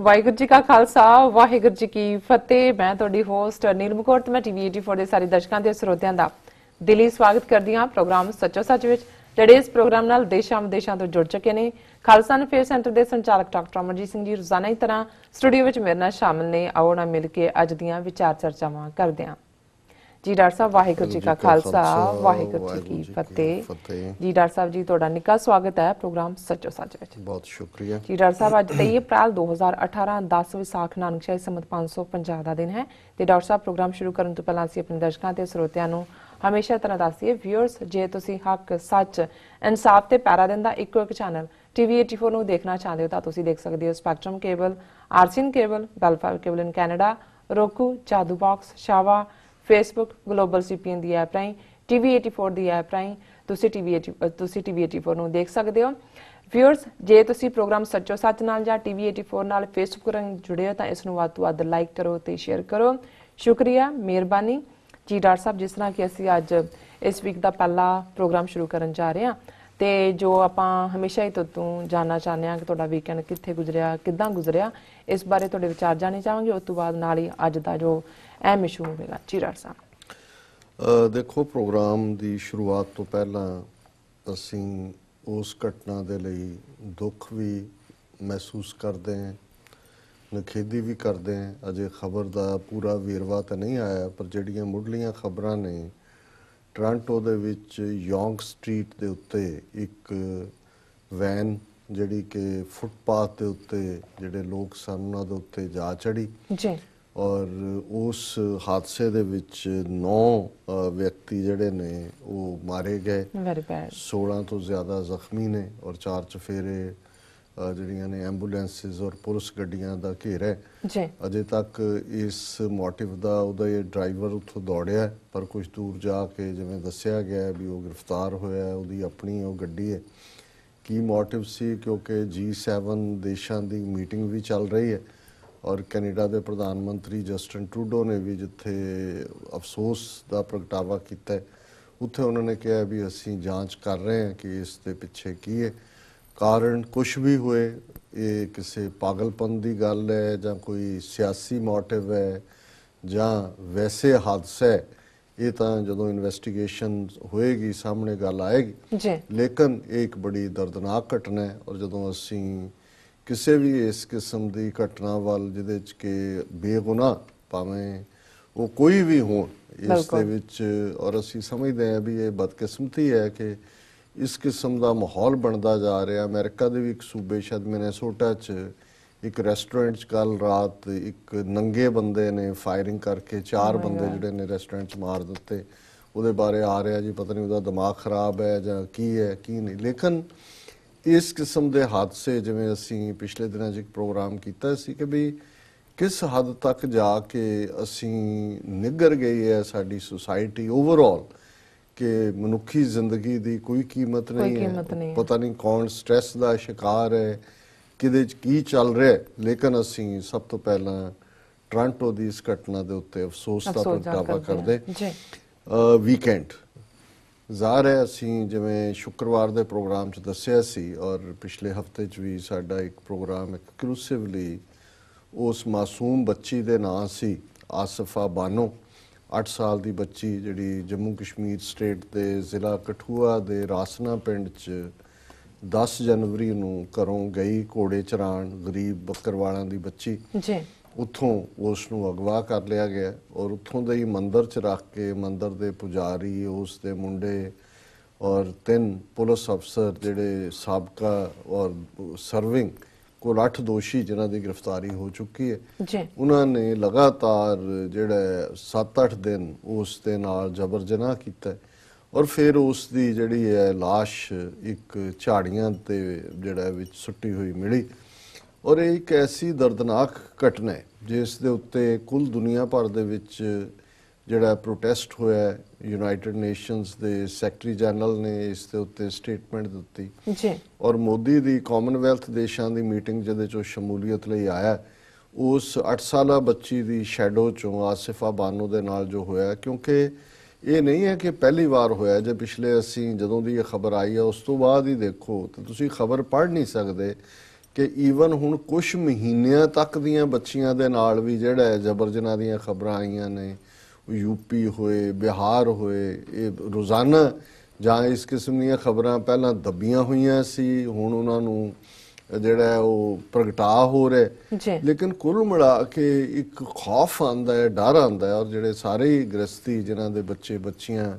ਵਾਹਿਗੁਰੂ ਜੀ ਕਾ ਖਾਲਸਾ ਵਾਹਿਗੁਰੂ ਜੀ ਕੀ ਫਤਿਹ। ਮੈਂ ਤੁਹਾਡੀ ਹੋਸਟ ਨੀਲਮ ਕੌਰ ਤੇ ਮੈਂ ਟੀਵੀ 84 ਦੇ ਸਾਰੇ ਦਰਸ਼ਕਾਂ ਤੇ ਸਰੋਤਿਆਂ ਦਾ ਦਿਲੀ ਸਵਾਗਤ ਕਰਦੀ ਹਾਂ ਪ੍ਰੋਗਰਾਮ ਸੱਚੋ ਸੱਚ ਵਿੱਚ, ਜਿਹੜੇ ਇਸ ਪ੍ਰੋਗਰਾਮ ਨਾਲ ਦੇਸ਼ਾਂ ਵਿਦੇਸ਼ਾਂ ਤੋਂ ਜੁੜ ਚੁੱਕੇ ਨੇ। ਖਾਲਸਾ ਅਫੇਅਰ ਸੈਂਟਰ ਦੇ ਸੰਚਾਲਕ ਡਾਕਟਰ ਅਮਰਜੀਤ ਸਿੰਘ ਜੀ ਰੋਜ਼ਾਨਾ ਦੀ ਤਰ੍ਹਾਂ ਸਟੂਡੀਓ ਵਿੱਚ ਮੇਰੇ ਨਾਲ ਸ਼ਾਮਲ ਨੇ। ਆਓ ਨਾ ਮਿਲ ਕੇ ਅੱਜ ਦੀਆਂ ਵਿਚਾਰ ਚਰਚਾਵਾਂ ਕਰਦੇ ਹਾਂ। जी डॉक्टर साहब वाहिगुरू जी का खालसा वाहिगुरू जी की फतेह। जी डॉक्टर साहब जी ਤੁਹਾਡਾ ਨਿੱਘਾ ਸਵਾਗਤ ਹੈ ਪ੍ਰੋਗਰਾਮ ਸੱਚੋ ਸੱਚ ਵਿੱਚ। ਬਹੁਤ ਸ਼ੁਕਰੀਆ ਜੀ ਡਾਕਟਰ ਸਾਹਿਬ ਅੱਜ 23 ਅਪ੍ਰੈਲ 2018 10 ਵਿਸਾਖ ਨਾਨਕਸ਼ਾਹੀ ਸੰਮਤ 550 ਦਾ ਦਿਨ ਹੈ ਤੇ ਡਾਕਟਰ ਸਾਹਿਬ ਪ੍ਰੋਗਰਾਮ ਸ਼ੁਰੂ ਕਰਨ ਤੋਂ ਪਹਿਲਾਂ ਅਸੀਂ ਆਪਣੇ ਦਰਸ਼ਕਾਂ ਤੇ ਸਰੋਤਿਆਂ ਨੂੰ ਹਮੇਸ਼ਾ ਤਰ੍ਹਾਂ ਦੱਸੀਏ ਵਿਊਅਰਸ, ਜੇ ਤੁਸੀਂ ਹੱਕ ਸੱਚ ਇਨਸਾਫ ਤੇ ਪੈਰਾ ਦਿੰਦਾ ਇੱਕੋ ਇੱਕ ਚੈਨਲ ਟੀਵੀ 84 ਨੂੰ ਦੇਖਣਾ ਚਾਹੁੰਦੇ ਹੋ ਤਾਂ ਤੁਸੀਂ ਦੇਖ ਸਕਦੇ ਹੋ Spectrum cable, RCN cable, Bell Fibe cable in Canada, roku, Jadoo box, ਸ਼ਾਵਾ, फेसबुक, ग्लोबल CPN ਦੀ ਐਪ ਰਾਹੀਂ, TV 84 ਦੀ ਐਪ ਰਾਹੀਂ ਤੁਸੀਂ TV 84 ਨੂੰ ਦੇਖ ਸਕਦੇ ਹੋ। ਵਿਊਅਰਸ, ਜੇ ਤੁਸੀਂ ਪ੍ਰੋਗਰਾਮ ਸੱਚੋ ਸੱਚ ਨਾਲ ਜਾਂ TV 84 ਨਾਲ ਫੇਸਬੁੱਕ ਰਾਹੀਂ ਜੁੜੇ ਹੋ ਤਾਂ ਇਸ ਨੂੰ ਵੱਧ ਤੋਂ ਵੱਧ ਲਾਈਕ ਕਰੋ ਤੇ ਸ਼ੇਅਰ ਕਰੋ। ਸ਼ੁਕਰੀਆ, ਮਿਹਰਬਾਨੀ ਜੀ। ਡਾਕਟਰ ਸਾਹਿਬ, ਜਿਸ ਤਰ੍ਹਾਂ ਕਿ ਅਸੀਂ ਅੱਜ ਇਸ ਵੀਕ ਦਾ ਪਹਿਲਾ ਪ੍ਰੋਗਰਾਮ ਸ਼ੁਰੂ ਕਰਨ ਜਾ ਰਹੇ ਹਾਂ ਤੇ ਜੋ ਆਪਾਂ ਹਮੇਸ਼ਾ ਹੀ ਤੋਂ ਜਾਣਨਾ ਚਾਹੁੰਦੇ ਹਾਂ ਕਿ ਤੁਹਾਡਾ ਵੀਕਐਂਡ ਕਿੱਥੇ ਗੁਜ਼ਰਿਆ, ਕਿੱਦਾਂ ਗੁਜ਼ਰਿਆ, ਇਸ ਬਾਰੇ ਤੁਹਾਡੇ ਵਿਚਾਰ ਜਾਣੇ ਚਾਹਾਂਗੇ। ਉਸ ਤੋਂ ਬਾਅਦ ਨਾਲ ਹੀ ਅੱਜ ਦਾ ਜੋ ਅਹਿਮ ਇਸ਼ੂ ਹੋਵੇਗਾ। ਜੀ ਡਾਕਟਰ ਸਾਹਿਬ, ਦੇਖੋ, ਪ੍ਰੋਗਰਾਮ ਦੀ ਸ਼ੁਰੂਆਤ ਤੋਂ ਪਹਿਲਾਂ ਅਸੀਂ ਉਸ ਘਟਨਾ ਦੇ ਲਈ ਦੁੱਖ ਵੀ ਮਹਿਸੂਸ ਕਰਦੇ ਹਾਂ, ਨਖੇਦੀ ਵੀ ਕਰਦੇ ਹਾਂ। ਅਜੇ ਖਬਰ ਦਾ ਪੂਰਾ ਵੇਰਵਾ ਤਾਂ ਨਹੀਂ ਆਇਆ, ਪਰ ਜਿਹੜੀਆਂ ਮੁੱਢਲੀਆਂ ਖਬਰਾਂ ਨੇ, ਟੋਰਾਂਟੋ ਦੇ ਵਿੱਚ ਯੋਂਗ ਸਟਰੀਟ ਦੇ ਉੱਤੇ ਇੱਕ ਵੈਨ ਜਿਹੜੀ ਕਿ ਫੁੱਟਪਾਥ ਦੇ ਉੱਤੇ ਜਿਹੜੇ ਲੋਕ ਸਨ ਉਹਨਾਂ ਦੇ ਉੱਤੇ ਜਾ ਚੜੀ ਜੀ, ਔਰ ਉਸ ਹਾਦਸੇ ਦੇ ਵਿੱਚ 9 ਵਿਅਕਤੀ ਜਿਹੜੇ ਨੇ ਉਹ ਮਾਰੇ ਗਏ, 16 ਤੋਂ ਜ਼ਿਆਦਾ ਜ਼ਖਮੀ ਨੇ ਔਰ 4 ਚਫੇਰੇ ਜਿਹੜੀਆਂ ਨੇ ਐਂਬੂਲੈਂਸਿਸ ਔਰ ਪੁਲਿਸ ਗੱਡੀਆਂ ਦਾ ਘੇਰਾ ਹੈ। ਅਜੇ ਤੱਕ ਇਸ ਮੋਟਿਵ ਦਾ ਉਹਦਾ ਇਹ ਡਰਾਈਵਰ ਉੱਥੋਂ ਦੌੜਿਆ, ਪਰ ਕੁਝ ਦੂਰ ਜਾ ਕੇ ਜਿਵੇਂ ਦੱਸਿਆ ਗਿਆ ਵੀ ਉਹ ਗ੍ਰਿਫਤਾਰ ਹੋਇਆ, ਉਹਦੀ ਆਪਣੀ ਉਹ ਗੱਡੀ ਹੈ। ਕੀ ਮੋਟਿਵ ਸੀ? ਕਿਉਂਕਿ G7 ਦੇਸ਼ਾਂ ਦੀ ਮੀਟਿੰਗ ਵੀ ਚੱਲ ਰਹੀ ਹੈ ਔਰ ਕੈਨੇਡਾ ਦੇ ਪ੍ਰਧਾਨ ਮੰਤਰੀ ਜਸਟਿਨ ਟਰੂਡੋ ਨੇ ਵੀ ਜਿੱਥੇ ਅਫਸੋਸ ਦਾ ਪ੍ਰਗਟਾਵਾ ਕੀਤਾ ਹੈ, ਉੱਥੇ ਉਹਨਾਂ ਨੇ ਕਿਹਾ ਵੀ ਅਸੀਂ ਜਾਂਚ ਕਰ ਰਹੇ ਹਾਂ ਕਿ ਇਸ ਦੇ ਪਿੱਛੇ ਕੀ ਹੈ ਕਾਰਨ। ਕੁਛ ਵੀ ਹੋਏ, ਇਹ ਕਿਸੇ ਪਾਗਲਪਨ ਦੀ ਗੱਲ ਹੈ ਜਾਂ ਕੋਈ ਸਿਆਸੀ ਮੋਟਿਵ ਹੈ ਜਾਂ ਵੈਸੇ ਹਾਦਸਾ ਹੈ, ਇਹ ਤਾਂ ਜਦੋਂ ਇਨਵੈਸਟੀਗੇਸ਼ਨ ਹੋਏਗੀ ਸਾਹਮਣੇ ਗੱਲ ਆਏਗੀ। ਲੇਕਿਨ ਇਹ ਇੱਕ ਬੜੀ ਦਰਦਨਾਕ ਘਟਨਾ ਹੈ ਔਰ ਜਦੋਂ ਅਸੀਂ ਕਿਸੇ ਵੀ ਇਸ ਕਿਸਮ ਦੀ ਘਟਨਾ ਵੱਲ ਜਿਹਦੇ 'ਚ ਕਿ ਬੇਗੁਨਾਹ ਭਾਵੇਂ ਉਹ ਕੋਈ ਵੀ ਹੋਣ ਇਸ ਦੇ ਵਿੱਚ, ਔਰ ਅਸੀਂ ਸਮਝਦੇ ਹਾਂ ਵੀ ਇਹ ਬਦਕਿਸਮਤੀ ਹੈ ਕਿ ਇਸ ਕਿਸਮ ਦਾ ਮਾਹੌਲ ਬਣਦਾ ਜਾ ਰਿਹਾ। ਅਮਰੀਕਾ ਦੇ ਵੀ ਇੱਕ ਸੂਬੇ ਸ਼ਾਇਦ ਮਿਨੇਸੋਟਾ 'ਚ ਇੱਕ ਰੈਸਟੋਰੈਂਟ 'ਚ ਕੱਲ੍ਹ ਰਾਤ ਇੱਕ ਨੰਗੇ ਬੰਦੇ ਨੇ ਫਾਇਰਿੰਗ ਕਰਕੇ 4 ਬੰਦੇ ਜਿਹੜੇ ਨੇ ਰੈਸਟੋਰੈਂਟ 'ਚ ਮਾਰ ਦਿੱਤੇ। ਉਹਦੇ ਬਾਰੇ ਆ ਰਿਹਾ ਜੀ ਪਤਾ ਨਹੀਂ ਉਹਦਾ ਦਿਮਾਗ ਖਰਾਬ ਹੈ ਜਾਂ ਕੀ ਹੈ ਕੀ ਨਹੀਂ। ਲੇਕਿਨ ਇਸ ਕਿਸਮ ਦੇ ਹਾਦਸੇ, ਜਿਵੇਂ ਅਸੀਂ ਪਿਛਲੇ ਦਿਨਾਂ 'ਚ ਇੱਕ ਪ੍ਰੋਗਰਾਮ ਕੀਤਾ ਸੀ ਕਿ ਵੀ ਕਿਸ ਹੱਦ ਤੱਕ ਜਾ ਕੇ ਅਸੀਂ ਨਿੱਘਰ ਗਈ ਹੈ ਸਾਡੀ ਸੁਸਾਇਟੀ ਓਵਰਆਲ, ਕਿ ਮਨੁੱਖੀ ਜ਼ਿੰਦਗੀ ਦੀ ਕੋਈ ਕੀਮਤ ਨਹੀਂ ਹੈ। ਪਤਾ ਨਹੀਂ ਕੌਣ ਸਟ੍ਰੈਸ ਦਾ ਸ਼ਿਕਾਰ ਹੈ, ਕਿਹਦੇ 'ਚ ਕੀ ਚੱਲ ਰਿਹਾ। ਲੇਕਿਨ ਅਸੀਂ ਸਭ ਤੋਂ ਪਹਿਲਾਂ ਟੋਰਾਂਟੋ ਦੀ ਇਸ ਘਟਨਾ ਦੇ ਉੱਤੇ ਅਫਸੋਸ ਦਾ ਪ੍ਰਗਟਾਵਾ ਕਰਦੇ। ਵੀਕਐਂਡ ਜ਼ਾਹਰ ਹੈ, ਅਸੀਂ ਜਿਵੇਂ ਸ਼ੁੱਕਰਵਾਰ ਦੇ ਪ੍ਰੋਗਰਾਮ 'ਚ ਦੱਸਿਆ ਸੀ ਔਰ ਪਿਛਲੇ ਹਫਤੇ 'ਚ ਵੀ ਸਾਡਾ ਇੱਕ ਪ੍ਰੋਗਰਾਮ ਐਕਸਕਲੂਸਿਵਲੀ ਉਸ ਮਾਸੂਮ ਬੱਚੀ ਦੇ ਨਾਂ ਸੀ, ਆਸਿਫਾ ਬਾਨੋ, 8 ਸਾਲ ਦੀ ਬੱਚੀ ਜਿਹੜੀ ਜੰਮੂ ਕਸ਼ਮੀਰ ਸਟੇਟ ਦੇ ਜ਼ਿਲ੍ਹਾ ਕਠੂਆ ਦੇ ਰਾਸਨਾ ਪਿੰਡ 'ਚ 10 ਜਨਵਰੀ ਨੂੰ ਘਰੋਂ ਗਈ ਘੋੜੇ ਚਰਾਉਣ, ਗਰੀਬ ਬੱਕਰਵਾਲਾਂ ਦੀ ਬੱਚੀ। ਉੱਥੋਂ ਉਸ ਨੂੰ ਅਗਵਾ ਕਰ ਲਿਆ ਗਿਆ ਔਰ ਉੱਥੋਂ ਦੇ ਹੀ ਮੰਦਿਰ 'ਚ ਰੱਖ ਕੇ ਮੰਦਿਰ ਦੇ ਪੁਜਾਰੀ, ਉਸ ਦੇ ਮੁੰਡੇ ਔਰ 3 ਪੁਲਿਸ ਅਫਸਰ ਜਿਹੜੇ ਸਾਬਕਾ ਔਰ ਸਰਵਿੰਗ, ਕੋਲ 8 ਦੋਸ਼ੀ ਜਿਨ੍ਹਾਂ ਦੀ ਗ੍ਰਿਫਤਾਰੀ ਹੋ ਚੁੱਕੀ ਹੈ, ਉਹਨਾਂ ਨੇ ਲਗਾਤਾਰ ਜਿਹੜਾ 7-8 ਦਿਨ ਉਸ ਦੇ ਨਾਲ ਜਬਰ ਜਨਾਹ ਕੀਤਾ ਔਰ ਫਿਰ ਉਸ ਦੀ ਜਿਹੜੀ ਹੈ ਲਾਸ਼ ਇੱਕ ਝਾੜੀਆਂ ਤੇ ਜਿਹੜਾ ਵਿੱਚ ਸੁੱਟੀ ਹੋਈ ਮਿਲੀ। ਔਰ ਇਹ ਇੱਕ ਐਸੀ ਦਰਦਨਾਕ ਘਟਨਾ ਹੈ ਜਿਸ ਦੇ ਉੱਤੇ ਕੁੱਲ ਦੁਨੀਆ ਭਰ ਦੇ ਵਿੱਚ ਜਿਹੜਾ ਪ੍ਰੋਟੈਸਟ ਹੋਇਆ। ਯੂਨਾਈਟਿਡ ਨੇਸ਼ਨਸ ਦੇ ਸੈਕਟਰੀ ਜਨਰਲ ਨੇ ਇਸ ਦੇ ਉੱਤੇ ਸਟੇਟਮੈਂਟ ਦਿੱਤੀ ਔਰ ਮੋਦੀ ਦੀ ਕਾਮਨਵੈਲਥ ਦੇਸ਼ਾਂ ਦੀ ਮੀਟਿੰਗ ਜਿਹਦੇ 'ਚੋਂ ਸ਼ਮੂਲੀਅਤ ਲਈ ਆਇਆ, ਉਸ 8 ਸਾਲਾ ਬੱਚੀ ਦੀ ਸ਼ੈਡੋ 'ਚੋਂ ਆਸਿਫਾ ਬਾਨੋ ਦੇ ਨਾਲ ਜੋ ਹੋਇਆ। ਕਿਉਂਕਿ ਇਹ ਨਹੀਂ ਹੈ ਕਿ ਪਹਿਲੀ ਵਾਰ ਹੋਇਆ, ਜੇ ਪਿਛਲੇ ਅਸੀਂ ਜਦੋਂ ਦੀ ਇਹ ਖਬਰ ਆਈ ਹੈ ਉਸ ਤੋਂ ਬਾਅਦ ਹੀ ਦੇਖੋ ਤਾਂ ਤੁਸੀਂ ਖਬਰ ਪੜ੍ਹ ਨਹੀਂ ਸਕਦੇ ਕਿ ਈਵਨ ਹੁਣ ਕੁਛ ਮਹੀਨਿਆਂ ਤੱਕ ਦੀਆਂ ਬੱਚੀਆਂ ਦੇ ਨਾਲ ਵੀ ਜਿਹੜਾ ਹੈ ਜਬਰ ਜਨਾਹ ਦੀਆਂ ਖਬਰਾਂ ਆਈਆਂ ਨੇ, यूपी होए, बिहार होए, ये रोज़ाना जहाँ इस किस्म ਦੀਆਂ ਖਬਰਾਂ ਪਹਿਲਾਂ ਦੱਬੀਆਂ ਹੋਈਆਂ ਸੀ, ਹੁਣ ਉਹਨਾਂ ਨੂੰ ਜਿਹੜਾ ਉਹ ਪ੍ਰਗਟਾ ਹੋ ਰਿਹਾ। ਲੇਕਿਨ ਕੁੱਲ ਮਿਲਾ ਕੇ ਇੱਕ ਖੌਫ ਆਉਂਦਾ ਹੈ, ਡਰ ਆਉਂਦਾ ਹੈ, ਔਰ ਜਿਹੜੇ ਸਾਰੇ ਹੀ ਗ੍ਰਸਤੀ ਜਿਨ੍ਹਾਂ ਦੇ ਬੱਚੇ ਬੱਚੀਆਂ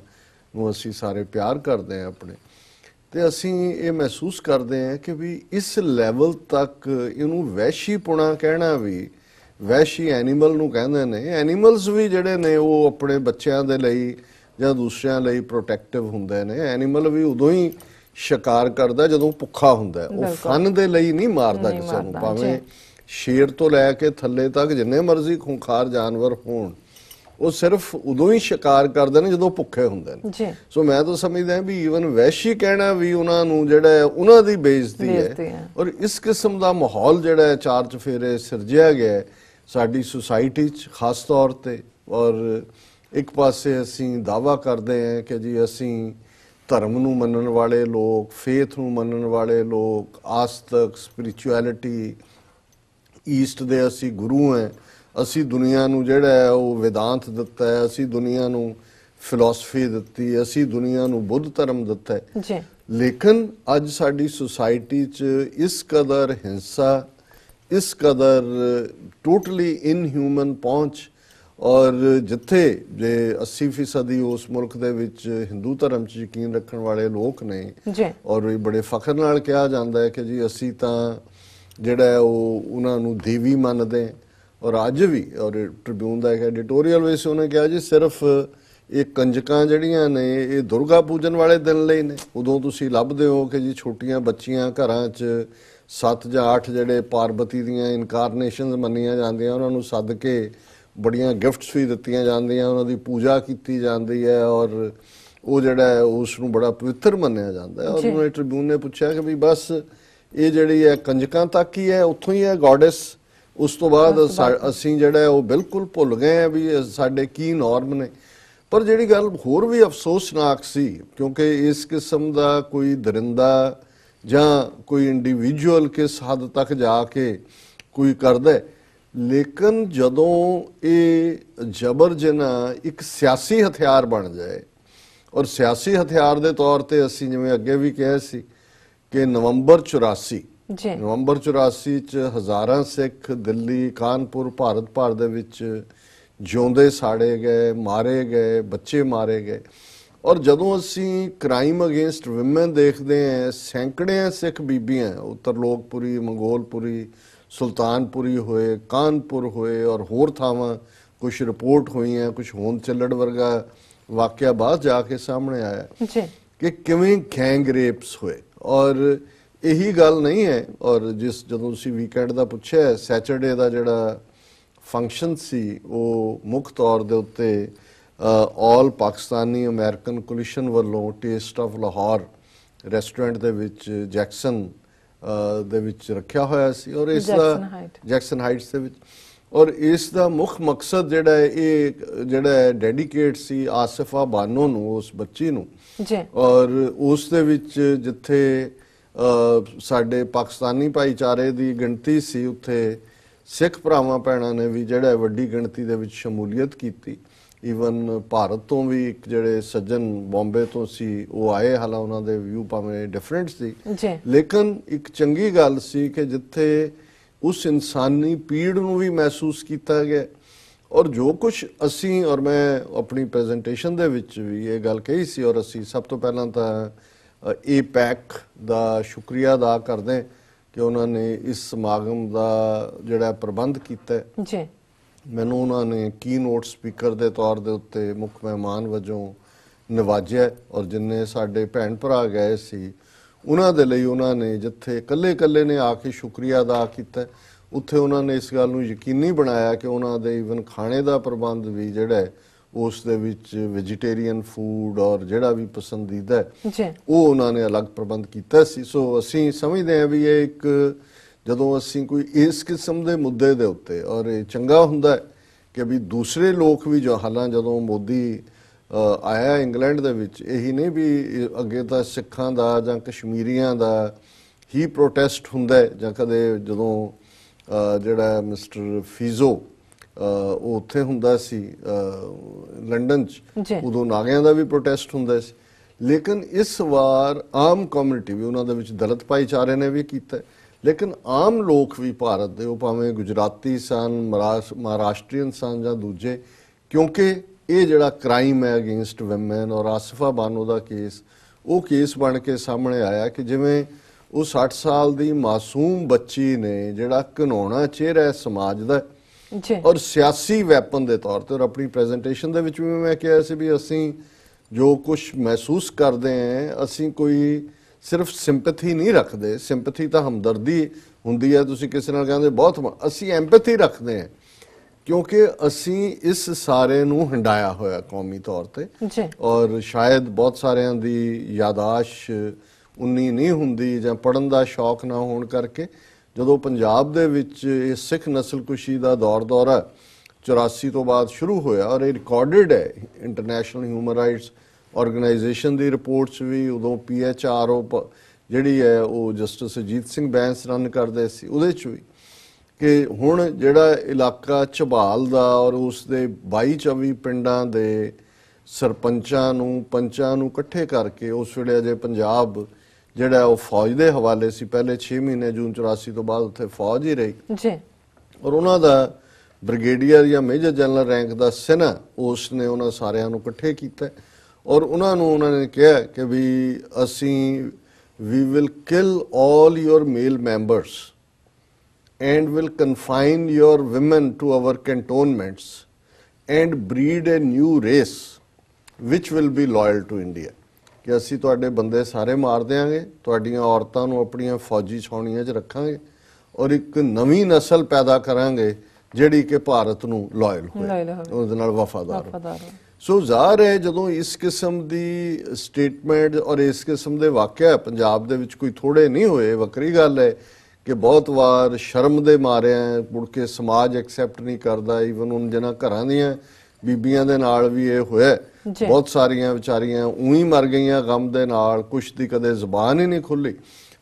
ਨੂੰ ਅਸੀਂ ਸਾਰੇ ਪਿਆਰ ਕਰਦੇ ਹਾਂ ਆਪਣੇ, ਤੇ ਅਸੀਂ ਇਹ ਮਹਿਸੂਸ ਕਰਦੇ ਹਾਂ ਕਿ ਵੀ ਇਸ ਲੈਵਲ ਤੱਕ ਇਹਨੂੰ ਵਹਿਸ਼ੀਪੁਣਾ ਕਹਿਣਾ ਵੀ, ਵਹਿਸ਼ੀ ਐਨੀਮਲ ਨੂੰ ਕਹਿੰਦੇ ਨੇ। ਐਨੀਮਲਸ ਵੀ ਜਿਹੜੇ ਨੇ ਉਹ ਆਪਣੇ ਬੱਚਿਆਂ ਦੇ ਲਈ ਜਾਂ ਦੂਸਰਿਆਂ ਲਈ ਪ੍ਰੋਟੈਕਟਿਵ ਹੁੰਦੇ ਨੇ। ਐਨੀਮਲ ਵੀ ਉਦੋਂ ਹੀ ਸ਼ਿਕਾਰ ਕਰਦਾ ਜਦੋਂ ਭੁੱਖਾ ਹੁੰਦਾ, ਉਹ ਫਨ ਦੇ ਲਈ ਨਹੀਂ ਮਾਰਦਾ ਕਿਸੇ ਨੂੰ। ਭਾਵੇਂ ਸ਼ੇਰ ਤੋਂ ਲੈ ਕੇ ਥੱਲੇ ਤੱਕ ਜਿੰਨੇ ਮਰਜ਼ੀ ਖੂੰਖਾਰ ਜਾਨਵਰ ਹੋਣ, ਉਹ ਸਿਰਫ ਉਦੋਂ ਹੀ ਸ਼ਿਕਾਰ ਕਰਦੇ ਨੇ ਜਦੋਂ ਭੁੱਖੇ ਹੁੰਦੇ ਨੇ। ਸੋ ਮੈਂ ਤਾਂ ਸਮਝਦਾ ਵੀ ਈਵਨ ਵਹਿਸ਼ੀ ਕਹਿਣਾ ਵੀ ਉਹਨਾਂ ਨੂੰ ਜਿਹੜਾ ਉਹਨਾਂ ਦੀ ਬੇਇੱਜ਼ਤੀ ਹੈ। ਔਰ ਇਸ ਕਿਸਮ ਦਾ ਮਾਹੌਲ ਜਿਹੜਾ ਹੈ ਚਾਰ ਚਫੇਰੇ ਸਿਰਜਿਆ ਗਿਆ ਸਾਡੀ ਸੁਸਾਇਟੀ 'ਚ ਖਾਸ ਤੌਰ 'ਤੇ। ਔਰ ਇੱਕ ਪਾਸੇ ਅਸੀਂ ਦਾਅਵਾ ਕਰਦੇ ਹਾਂ ਕਿ ਜੀ ਅਸੀਂ ਧਰਮ ਨੂੰ ਮੰਨਣ ਵਾਲੇ ਲੋਕ, ਫੇਥ ਨੂੰ ਮੰਨਣ ਵਾਲੇ ਲੋਕ, ਆਸਤਕ, ਸਪਿਰਿਚੁਅਲਿਟੀ, ਈਸਟ ਦੇ ਅਸੀਂ ਗੁਰੂ ਹਾਂ। ਅਸੀਂ ਦੁਨੀਆ ਨੂੰ ਜਿਹੜਾ ਹੈ ਉਹ ਵਿਦਾਂਤ ਦਿੱਤਾ ਹੈ, ਅਸੀਂ ਦੁਨੀਆ ਨੂੰ ਫਿਲਾਸਫੀ ਦਿੱਤੀ, ਅਸੀਂ ਦੁਨੀਆ ਨੂੰ ਬੁੱਧ ਧਰਮ ਦਿੱਤਾ ਹੈ। ਲੇਕਿਨ ਅੱਜ ਸਾਡੀ ਸੁਸਾਇਟੀ 'ਚ ਇਸ ਕਦਰ ਹਿੰਸਾ, ਇਸ ਕਦਰ ਟੋਟਲੀ ਇਨਹਿਊਮਨ ਪਹੁੰਚ, ਔਰ ਜਿੱਥੇ ਜੇ 80% ਉਸ ਮੁਲਕ ਦੇ ਵਿੱਚ ਹਿੰਦੂ ਧਰਮ 'ਚ ਯਕੀਨ ਰੱਖਣ ਵਾਲੇ ਲੋਕ ਨੇ, ਔਰ ਇਹ ਬੜੇ ਫਖਰ ਨਾਲ ਕਿਹਾ ਜਾਂਦਾ ਹੈ ਕਿ ਜੀ ਅਸੀਂ ਤਾਂ ਜਿਹੜਾ ਉਹ ਉਹਨਾਂ ਨੂੰ ਦੇਵੀ ਮੰਨਦੇ। ਔਰ ਅੱਜ ਵੀ, ਔਰ ਟ੍ਰਿਬਿਊਨ ਦਾ ਇੱਕ ਐਡੀਟੋਰੀਅਲ ਵਿੱਚ ਉਹਨੇ ਕਿਹਾ ਜੀ ਸਿਰਫ ਇਹ ਕੰਜਕਾਂ ਜਿਹੜੀਆਂ ਨੇ ਇਹ ਦੁਰਗਾ ਪੂਜਨ ਵਾਲੇ ਦਿਨ ਲਈ ਨੇ। ਉਦੋਂ ਤੁਸੀਂ ਲੱਭਦੇ ਹੋ ਕਿ ਜੀ ਛੋਟੀਆਂ ਬੱਚੀਆਂ ਘਰਾਂ 'ਚ 7 ਜਾਂ 8 ਜਿਹੜੇ ਪਾਰਬਤੀ ਦੀਆਂ ਇਨਕਾਰਨੇਸ਼ਨਸ ਮੰਨੀਆਂ ਜਾਂਦੀਆਂ, ਉਹਨਾਂ ਨੂੰ ਸੱਦ ਕੇ ਬੜੀਆਂ ਗਿਫਟਸ ਵੀ ਦਿੱਤੀਆਂ ਜਾਂਦੀਆਂ, ਉਹਨਾਂ ਦੀ ਪੂਜਾ ਕੀਤੀ ਜਾਂਦੀ ਹੈ, ਔਰ ਉਹ ਜਿਹੜਾ ਉਸ ਨੂੰ ਬੜਾ ਪਵਿੱਤਰ ਮੰਨਿਆ ਜਾਂਦਾ ਹੈ। ਔਰ ਉਹਨੇ ਟ੍ਰਿਬਿਊਨ ਨੇ ਪੁੱਛਿਆ ਕਿ ਵੀ ਬਸ ਇਹ ਜਿਹੜੀ ਹੈ ਕੰਜਕਾਂ ਤੱਕ ਹੀ ਹੈ, ਉੱਥੋਂ ਹੀ ਹੈ ਗੋਡੈਸ, ਉਸ ਤੋਂ ਬਾਅਦ ਅਸੀਂ ਜਿਹੜਾ ਉਹ ਬਿਲਕੁਲ ਭੁੱਲ ਗਏ ਆ ਵੀ ਸਾਡੇ ਕੀ ਨੋਰਮ ਨੇ। ਪਰ ਜਿਹੜੀ ਗੱਲ ਹੋਰ ਵੀ ਅਫਸੋਸਨਾਕ ਸੀ, ਕਿਉਂਕਿ ਇਸ ਕਿਸਮ ਦਾ ਕੋਈ ਦਰਿੰਦਾ ਜਾਂ ਕੋਈ ਇੰਡੀਵਿਜੂਅਲ ਕਿਸ ਹੱਦ ਤੱਕ ਜਾ ਕੇ ਕੋਈ ਕਰਦਾ, ਲੇਕਿਨ ਜਦੋਂ ਇਹ ਜਬਰ ਜਨਾਹ ਇੱਕ ਸਿਆਸੀ ਹਥਿਆਰ ਬਣ ਜਾਏ, ਔਰ ਸਿਆਸੀ ਹਥਿਆਰ ਦੇ ਤੌਰ ਤੇ ਅਸੀਂ ਜਿਵੇਂ ਅੱਗੇ ਵੀ ਕਿਹਾ ਸੀ ਕਿ ਨਵੰਬਰ 84 ਚ ਹਜ਼ਾਰਾਂ ਸਿੱਖ ਦਿੱਲੀ, ਕਾਨਪੁਰ, ਭਾਰਤ ਭਰ ਦੇ ਵਿੱਚ ਜਿਉਂਦੇ ਸਾੜੇ ਗਏ, ਮਾਰੇ ਗਏ, ਬੱਚੇ ਮਾਰੇ ਗਏ। ਔਰ ਜਦੋਂ ਅਸੀਂ ਕ੍ਰਾਈਮ ਅਗੇਂਸਟ ਵਿਮਨ ਦੇਖਦੇ ਹਾਂ, ਸੈਂਕੜਿਆਂ ਸਿੱਖ ਬੀਬੀਆਂ ਤਰਲੋਕਪੁਰੀ, ਮੰਗੋਲਪੁਰੀ, ਸੁਲਤਾਨਪੁਰੀ ਹੋਏ, ਕਾਨਪੁਰ ਹੋਏ, ਔਰ ਹੋਰ ਥਾਵਾਂ ਕੁਛ ਰਿਪੋਰਟ ਹੋਈਆਂ, ਕੁਛ ਹੋਂਦ ਚੱਲੜ ਵਰਗਾ ਵਾਕਿਆ ਬਾਅਦ ਜਾ ਕੇ ਸਾਹਮਣੇ ਆਇਆ ਕਿ ਕਿਵੇਂ ਗੈਂਗ ਰੇਪਸ ਹੋਏ। ਔਰ ਇਹੀ ਗੱਲ ਨਹੀਂ ਹੈ। ਔਰ ਜਦੋਂ ਤੁਸੀਂ ਵੀਕਐਂਡ ਦਾ ਪੁੱਛਿਆ, ਸੈਚਰਡੇ ਦਾ ਜਿਹੜਾ ਫੰਕਸ਼ਨ ਸੀ ਉਹ ਮੁੱਖ ਤੌਰ ਦੇ ਉੱਤੇ ਆਲ ਪਾਕਿਸਤਾਨੀ ਅਮਰੀਕਨ ਕੋਲੀਸ਼ਨ ਵੱਲੋਂ ਟੇਸਟ ਆਫ ਲਾਹੌਰ ਰੈਸਟੋਰੈਂਟ ਦੇ ਵਿੱਚ ਜੈਕਸਨ ਦੇ ਵਿੱਚ ਰੱਖਿਆ ਹੋਇਆ ਸੀ, ਔਰ ਇਸ ਦਾ ਜੈਕਸਨ ਹਾਈਟਸ ਦੇ ਵਿੱਚ। ਔਰ ਇਸ ਦਾ ਮੁੱਖ ਮਕਸਦ ਜਿਹੜਾ ਇਹ ਜਿਹੜਾ ਡੈਡੀਕੇਟ ਸੀ ਆਸਿਫਾ ਬਾਨੋ ਨੂੰ, ਉਸ ਬੱਚੀ ਨੂੰ। ਔਰ ਉਸ ਦੇ ਵਿੱਚ ਜਿੱਥੇ ਸਾਡੇ ਪਾਕਿਸਤਾਨੀ ਭਾਈਚਾਰੇ ਦੀ ਗਿਣਤੀ ਸੀ, ਉੱਥੇ ਸਿੱਖ ਭਰਾਵਾਂ ਭੈਣਾਂ ਨੇ ਵੀ ਜਿਹੜਾ ਵੱਡੀ ਗਿਣਤੀ ਦੇ ਵਿੱਚ ਸ਼ਮੂਲੀਅਤ ਕੀਤੀ। ਈਵਨ ਭਾਰਤ ਤੋਂ ਵੀ ਇੱਕ ਜਿਹੜੇ ਸੱਜਣ ਬੰਬੇ ਤੋਂ ਸੀ ਉਹ ਆਏ, ਹਾਲਾਂ ਉਹਨਾਂ ਦੇ ਵਿਊ ਭਾਵੇਂ ਡਿਫਰੈਂਟ ਸੀ, ਲੇਕਿਨ ਇੱਕ ਚੰਗੀ ਗੱਲ ਸੀ ਕਿ ਜਿੱਥੇ ਉਸ ਇਨਸਾਨੀ ਪੀੜ ਨੂੰ ਵੀ ਮਹਿਸੂਸ ਕੀਤਾ ਗਿਆ। ਔਰ ਜੋ ਕੁਛ ਅਸੀਂ, ਔਰ ਮੈਂ ਆਪਣੀ ਪ੍ਰੈਜੈਂਟੇਸ਼ਨ ਦੇ ਵਿੱਚ ਵੀ ਇਹ ਗੱਲ ਕਹੀ ਸੀ, ਔਰ ਅਸੀਂ ਸਭ ਤੋਂ ਪਹਿਲਾਂ ਤਾਂ APAC ਦਾ ਸ਼ੁਕਰੀਆ ਅਦਾ ਕਰਦੇ ਕਿ ਉਹਨਾਂ ਨੇ ਇਸ ਸਮਾਗਮ ਦਾ ਜਿਹੜਾ ਪ੍ਰਬੰਧ ਕੀਤਾ। ਮੈਨੂੰ ਉਹਨਾਂ ਨੇ ਕੀ ਨੋਟ ਸਪੀਕਰ ਦੇ ਤੌਰ ਦੇ ਉੱਤੇ ਮੁੱਖ ਮਹਿਮਾਨ ਵਜੋਂ ਨਵਾਜਿਆ, ਔਰ ਜਿੰਨੇ ਸਾਡੇ ਭੈਣ ਭਰਾ ਗਏ ਸੀ ਉਹਨਾਂ ਦੇ ਲਈ ਉਹਨਾਂ ਨੇ ਜਿੱਥੇ ਇਕੱਲੇ ਨੇ ਆ ਕੇ ਸ਼ੁਕਰੀਆ ਅਦਾ ਕੀਤਾ, ਉੱਥੇ ਉਹਨਾਂ ਨੇ ਇਸ ਗੱਲ ਨੂੰ ਯਕੀਨੀ ਬਣਾਇਆ ਕਿ ਉਹਨਾਂ ਦੇ ਈਵਨ ਖਾਣੇ ਦਾ ਪ੍ਰਬੰਧ ਵੀ ਜਿਹੜਾ ਉਸ ਦੇ ਵਿੱਚ ਵੈਜੀਟੇਰੀਅਨ ਫੂਡ ਔਰ ਜਿਹੜਾ ਵੀ ਪਸੰਦੀਦਾ ਉਹ ਉਹਨਾਂ ਨੇ ਅਲੱਗ ਪ੍ਰਬੰਧ ਕੀਤਾ ਸੀ। ਸੋ ਅਸੀਂ ਸਮਝਦੇ ਹਾਂ ਵੀ ਇਹ ਇੱਕ ਜਦੋਂ ਅਸੀਂ ਕੋਈ ਇਸ ਕਿਸਮ ਦੇ ਮੁੱਦੇ ਦੇ ਉੱਤੇ, ਔਰ ਇਹ ਚੰਗਾ ਹੁੰਦਾ ਕਿ ਵੀ ਦੂਸਰੇ ਲੋਕ ਵੀ ਜੋ ਹਾਲਾਂ ਜਦੋਂ ਮੋਦੀ ਆਇਆ ਇੰਗਲੈਂਡ ਦੇ ਵਿੱਚ, ਇਹੀ ਨਹੀਂ ਵੀ ਅੱਗੇ ਤਾਂ ਸਿੱਖਾਂ ਦਾ ਜਾਂ ਕਸ਼ਮੀਰੀਆਂ ਦਾ ਹੀ ਪ੍ਰੋਟੈਸਟ ਹੁੰਦਾ ਹੈ ਜਾਂ ਕਦੇ ਜਦੋਂ ਜਿਹੜਾ ਮਿਸਟਰ ਫੀਜ਼ੋ ਉਹ ਉੱਥੇ ਹੁੰਦਾ ਸੀ ਲੰਡਨ 'ਚ, ਉਦੋਂ ਨਾਗਿਆਂ ਦਾ ਵੀ ਪ੍ਰੋਟੈਸਟ ਹੁੰਦਾ ਸੀ। ਲੇਕਿਨ ਇਸ ਵਾਰ ਆਮ ਕਮਿਊਨਿਟੀ ਵੀ, ਉਹਨਾਂ ਦੇ ਵਿੱਚ ਦਲਿਤ ਭਾਈਚਾਰੇ ਨੇ ਵੀ ਕੀਤਾ, ਲੇਕਿਨ ਆਮ ਲੋਕ ਵੀ ਭਾਰਤ ਦੇ, ਉਹ ਭਾਵੇਂ ਗੁਜਰਾਤੀ ਸਨ, ਮਹਾਰਾਸ਼ਟਰੀਅਨ ਸਨ ਜਾਂ ਦੂਜੇ, ਕਿਉਂਕਿ ਇਹ ਜਿਹੜਾ ਕ੍ਰਾਈਮ ਹੈ ਅਗੇਂਸਟ ਵੂਮੈਨ ਔਰ ਆਸਿਫਾ ਬਾਨੋ ਦਾ ਕੇਸ, ਉਹ ਕੇਸ ਬਣ ਕੇ ਸਾਹਮਣੇ ਆਇਆ ਕਿ ਜਿਵੇਂ ਉਹ 60 ਸਾਲ ਦੀ ਮਾਸੂਮ ਬੱਚੀ ਨੇ ਜਿਹੜਾ ਘਿਨਾਉਣਾ ਚਿਹਰਾ ਸਮਾਜ ਦਾ ਔਰ ਸਿਆਸੀ ਵੈਪਨ ਦੇ ਤੌਰ ਤੇ। ਔਰ ਆਪਣੀ ਪ੍ਰੈਜੈਂਟੇਸ਼ਨ ਦੇ ਵਿੱਚ ਵੀ ਮੈਂ ਕਿਹਾ ਸੀ ਵੀ ਅਸੀਂ ਜੋ ਕੁਝ ਮਹਿਸੂਸ ਕਰਦੇ ਹਾਂ, ਅਸੀਂ ਕੋਈ ਸਿਰਫ ਸਿੰਪੈਥੀ ਨਹੀਂ ਰੱਖਦੇ, ਸਿੰਪੈਥੀ ਤਾਂ ਹਮਦਰਦੀ ਹੁੰਦੀ ਹੈ, ਤੁਸੀਂ ਕਿਸੇ ਨਾਲ ਕਹਿੰਦੇ ਬਹੁਤ, ਅਸੀਂ ਐਂਪੈਥੀ ਰੱਖਦੇ ਹਾਂ ਕਿਉਂਕਿ ਅਸੀਂ ਇਸ ਸਾਰੇ ਨੂੰ ਹੰਡਾਇਆ ਹੋਇਆ ਕੌਮੀ ਤੌਰ ਤੇ। ਔਰ ਸ਼ਾਇਦ ਬਹੁਤ ਸਾਰਿਆਂ ਦੀ ਯਾਦਾਸ਼ ਉਨੀ ਨਹੀਂ ਹੁੰਦੀ ਜਾਂ ਪੜ੍ਹਨ ਦਾ ਸ਼ੌਕ ਨਾ ਹੋਣ ਕਰਕੇ, ਜਦੋਂ ਪੰਜਾਬ ਦੇ ਵਿੱਚ ਇਹ ਸਿੱਖ ਨਸਲਕੁਸ਼ੀ ਦਾ ਦੌਰਾ 84 ਤੋਂ ਬਾਅਦ ਸ਼ੁਰੂ ਹੋਇਆ ਔਰ ਇਹ ਰਿਕਾਰਡਡ ਹੈ ਇੰਟਰਨੈਸ਼ਨਲ ਹਿਊਮਨ ਰਾਈਟਸ ਆਰਗੇਨਾਈਜੇਸ਼ਨ ਦੀ ਰਿਪੋਰਟਸ ਵੀ, ਉਦੋਂ PHRO ਜਿਹੜੀ ਹੈ ਉਹ ਜਸਟਿਸ ਅਜੀਤ ਸਿੰਘ ਬੈਂਸ ਰਨ ਕਰਦੇ ਸੀ, ਉਹਦੇ 'ਚ ਵੀ ਕਿ ਹੁਣ ਜਿਹੜਾ ਇਲਾਕਾ ਝਬਾਲ ਦਾ ਔਰ ਉਸ ਦੇ 22-24 ਪਿੰਡਾਂ ਦੇ ਸਰਪੰਚਾਂ ਨੂੰ, ਪੰਚਾਂ ਨੂੰ ਇਕੱਠੇ ਕਰਕੇ, ਉਸ ਵੇਲੇ ਅਜੇ ਪੰਜਾਬ ਜਿਹੜਾ ਉਹ ਫੌਜ ਦੇ ਹਵਾਲੇ ਸੀ, ਪਹਿਲੇ 6 ਮਹੀਨੇ ਜੂਨ 84 ਤੋਂ ਬਾਅਦ ਉੱਥੇ ਫੌਜ ਹੀ ਰਹੀ ਜੀ, ਔਰ ਉਹਨਾਂ ਦਾ ਬ੍ਰਿਗੇਡੀਅਰ ਜਾਂ ਮੇਜਰ ਜਨਰਲ ਰੈਂਕ ਦਾ ਸਿਨਾ, ਉਸ ਨੇ ਉਹਨਾਂ ਸਾਰਿਆਂ ਨੂੰ ਇਕੱਠੇ ਕੀਤਾ ਔਰ ਉਹਨਾਂ ਨੇ ਕਿਹਾ ਕਿ ਵੀ ਅਸੀਂ we will kill all your male members and will confine your women to our cantonments and breed a new race which will be loyal to India। ਕਿ ਅਸੀਂ ਤੁਹਾਡੇ ਬੰਦੇ ਸਾਰੇ ਮਾਰ ਦਿਆਂਗੇ, ਤੁਹਾਡੀਆਂ ਔਰਤਾਂ ਨੂੰ ਆਪਣੀਆਂ ਫੌਜੀ ਛਾਉਣੀਆਂ 'ਚ ਰੱਖਾਂਗੇ ਔਰ ਇੱਕ ਨਵੀਂ ਨਸਲ ਪੈਦਾ ਕਰਾਂਗੇ ਜਿਹੜੀ ਕਿ ਭਾਰਤ ਨੂੰ ਲਾਇਲ ਹੋਏ, ਉਹਦੇ ਨਾਲ ਵਫਾਦਾਰ ਹੋਵੇ। ਸੋ ਜ਼ਾਹਰ ਹੈ ਜਦੋਂ ਇਸ ਕਿਸਮ ਦੀ ਸਟੇਟਮੈਂਟ ਔਰ ਇਸ ਕਿਸਮ ਦੇ ਵਾਕਿਆ ਪੰਜਾਬ ਦੇ ਵਿੱਚ ਕੋਈ ਥੋੜੇ ਨਹੀਂ ਹੋਏ, ਵੱਖਰੀ ਗੱਲ ਹੈ ਕਿ ਬਹੁਤ ਵਾਰ ਸ਼ਰਮ ਦੇ ਮਾਰਿਆਂ ਮੁੜ ਕੇ ਸਮਾਜ ਐਕਸੈਪਟ ਨਹੀਂ ਕਰਦਾ। ਈਵਨ ਹੁਣ ਜਿਹਨਾਂ ਘਰਾਂ ਦੀਆਂ ਬੀਬੀਆਂ ਦੇ ਨਾਲ ਵੀ ਇਹ ਹੋਇਆ, ਬਹੁਤ ਸਾਰੀਆਂ ਵਿਚਾਰੀਆਂ ਉਹੀ ਮਰ ਗਈਆਂ ਗਮ ਦੇ ਨਾਲ, ਕੁਛ ਦੀ ਕਦੇ ਜ਼ੁਬਾਨ ਹੀ ਨਹੀਂ ਖੁੱਲੀ।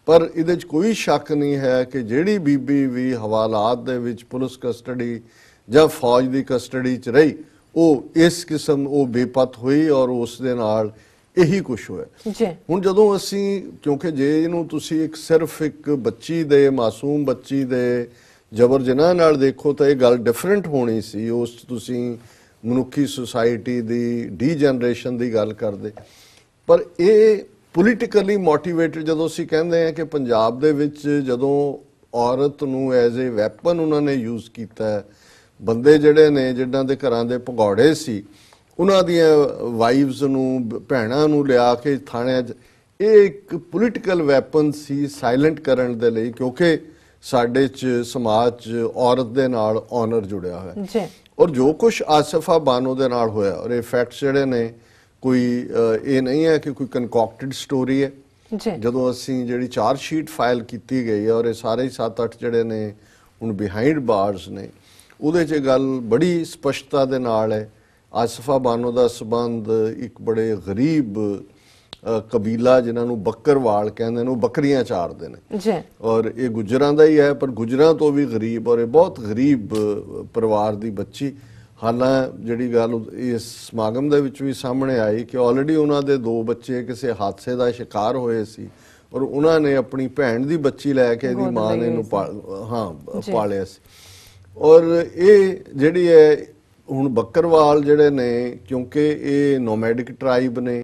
ਪਰ ਇਹਦੇ 'ਚ ਕੋਈ ਸ਼ੱਕ ਨਹੀਂ ਹੈ ਕਿ ਜਿਹੜੀ ਬੀਬੀ ਵੀ ਹਵਾਲਾਤ ਦੇ ਵਿੱਚ ਪੁਲਿਸ ਕਸਟਡੀ ਜਾਂ ਫੌਜ ਦੀ ਕਸਟਡੀ 'ਚ ਰਹੀ, ਉਹ ਇਸ ਕਿਸਮ ਉਹ ਬੇਪਤ ਹੋਈ ਔਰ ਉਸ ਦੇ ਨਾਲ ਇਹੀ ਕੁਛ ਹੋਇਆ। ਹੁਣ ਜਦੋਂ ਅਸੀਂ, ਕਿਉਂਕਿ ਜੇ ਇਹਨੂੰ ਤੁਸੀਂ ਸਿਰਫ ਇੱਕ ਬੱਚੀ ਦੇ, ਮਾਸੂਮ ਬੱਚੀ ਦੇ ਜਬਰ ਜਨਾਹ ਨਾਲ ਦੇਖੋ ਤਾਂ ਇਹ ਗੱਲ ਡਿਫਰੈਂਟ ਹੋਣੀ ਸੀ। ਉਸ ਤੁਸੀਂ ਮਨੁੱਖੀ ਸੁਸਾਇਟੀ ਦੀ ਡੀਜਨਰੇਸ਼ਨ ਦੀ ਗੱਲ ਕਰਦੇ, ਪਰ ਇਹ ਪੋਲੀਟੀਕਲੀ ਮੋਟੀਵੇਟਡ, ਜਦੋਂ ਅਸੀਂ ਕਹਿੰਦੇ ਹਾਂ ਕਿ ਪੰਜਾਬ ਦੇ ਵਿੱਚ ਜਦੋਂ ਔਰਤ ਨੂੰ ਐਜ਼ ਏ ਵੈਪਨ ਉਹਨਾਂ ਨੇ ਯੂਜ਼ ਕੀਤਾ, ਬੰਦੇ ਜਿਹੜੇ ਨੇ ਜਿਨ੍ਹਾਂ ਦੇ ਘਰਾਂ ਦੇ ਭਗੌੜੇ ਸੀ, ਉਹਨਾਂ ਦੀਆਂ ਵਾਈਵਸ ਨੂੰ, ਭੈਣਾਂ ਨੂੰ ਲਿਆ ਕੇ ਥਾਣਿਆਂ 'ਚ, ਇਹ ਇੱਕ ਪੋਲੀਟੀਕਲ ਵੈਪਨ ਸੀ ਸਾਇਲੈਂਟ ਕਰਨ ਦੇ ਲਈ, ਕਿਉਂਕਿ ਸਾਡੇ 'ਚ ਸਮਾਜ 'ਚ ਔਰਤ ਦੇ ਨਾਲ ਆਨਰ ਜੁੜਿਆ ਹੋਇਆ। ਔਰ ਜੋ ਕੁਛ ਆਸਿਫਾ ਬਾਨੋ ਦੇ ਨਾਲ ਹੋਇਆ, ਔਰ ਇਹ ਫੈਕਟਸ ਜਿਹੜੇ ਨੇ ਕੋਈ ਇਹ ਨਹੀਂ ਹੈ ਕਿ ਕੋਈ ਕਨਕੌਕਟਡ ਸਟੋਰੀ ਹੈ। ਜਦੋਂ ਅਸੀਂ ਜਿਹੜੀ ਚਾਰਜ ਸ਼ੀਟ ਫਾਈਲ ਕੀਤੀ ਗਈ ਔਰ ਇਹ ਸਾਰੇ 7-8 ਜਿਹੜੇ ਨੇ ਹੁਣ ਬਿਹਾਈਂਡ ਬਾਰਸ ਨੇ, ਉਹਦੇ 'ਚ ਗੱਲ ਬੜੀ ਸਪਸ਼ਟਤਾ ਦੇ ਨਾਲ ਹੈ। ਆਸਿਫਾ ਬਾਨੋ ਦਾ ਸਬੰਧ ਇੱਕ ਬੜੇ ਗਰੀਬ ਕਬੀਲਾ ਜਿਨ੍ਹਾਂ ਨੂੰ ਬੱਕਰਵਾਲ ਕਹਿੰਦੇ ਨੇ, ਉਹ ਬੱਕਰੀਆਂ ਚਾਰਦੇ ਨੇ ਔਰ ਇਹ ਗੁੱਜਰਾਂ ਦਾ ਹੀ ਹੈ, ਪਰ ਗੁੱਜਰਾਂ ਤੋਂ ਵੀ ਗਰੀਬ ਔਰ ਇਹ ਬਹੁਤ ਗਰੀਬ ਪਰਿਵਾਰ ਦੀ ਬੱਚੀ। ਹਾਲਾਂ ਜਿਹੜੀ ਗੱਲ ਇਸ ਸਮਾਗਮ ਦੇ ਵਿੱਚ ਵੀ ਸਾਹਮਣੇ ਆਈ ਕਿ ਆਲਰੇਡੀ ਉਹਨਾਂ ਦੇ 2 ਬੱਚੇ ਕਿਸੇ ਹਾਦਸੇ ਦਾ ਸ਼ਿਕਾਰ ਹੋਏ ਸੀ ਔਰ ਉਹਨਾਂ ਨੇ ਆਪਣੀ ਭੈਣ ਦੀ ਬੱਚੀ ਲੈ ਕੇ ਇਹਦੀ ਮਾਂ ਨੇ ਇਹਨੂੰ ਪਾਲਿਆ ਸੀ। ਔਰ ਇਹ ਜਿਹੜੀ ਹੈ ਹੁਣ ਬੱਕਰਵਾਲ ਜਿਹੜੇ ਨੇ, ਕਿਉਂਕਿ ਇਹ ਨੋਮੈਡਿਕ ਟਰਾਈਬ ਨੇ,